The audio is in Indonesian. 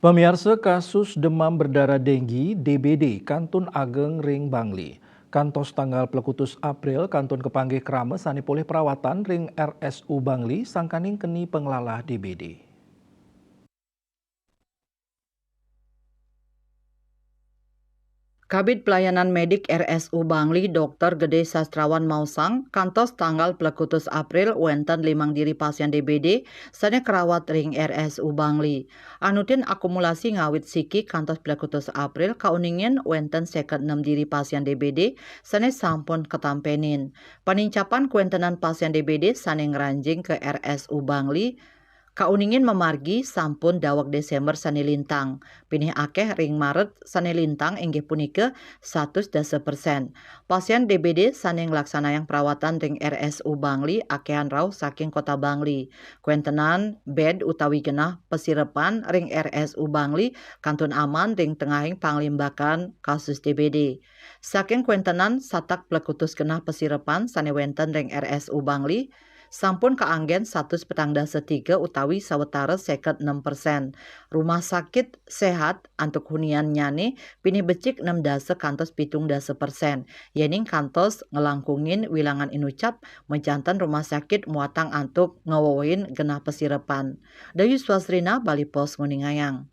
Pemirsa kasus demam berdarah denggi DBD Kantun Ageng Ring Bangli. Kantos tanggal Plekutus April Kantun kepanggih kerama sani pulih perawatan ring RSU Bangli sangkaning keni penglalah DBD. Kabid Pelayanan Medik RSU Bangli Dr. Gede Sastrawan Mausang kantos tanggal Plekutus April wenten limang diri pasien DBD sane kerawat ring RSU Bangli. Anutin akumulasi ngawit siki kantos Plekutus April kauningin wenten 56 diri pasien DBD sane sampun ketampenin. Panincapan kuentenan pasien DBD sane ngeranjing ke RSU Bangli kauningin memargi sampun dawak Desember sane lintang. Pinih akeh ring Maret sane lintang inggih punika 110%. Pasien DBD sane nglaksanayang perawatan ring RSU Bangli akehan raw saking kota Bangli. Kuentenan bed utawi genah pesirepan ring RSU Bangli kantun aman ring tengahing panglimbakan kasus DBD. Saking kuentenan satak plekutus genah pesirepan sane wenten ring RSU Bangli sampun kaanggen 143 utawi sawetara 6%. Rumah sakit sehat antuk hunian nyane pini becik 6 kantos 7%. Yening kantos ngelangkungin wilangan inucap menjantan rumah sakit muatang antuk ngewoin genah pesirepan. Dayu Swasrina Bali Pos Nguningayang.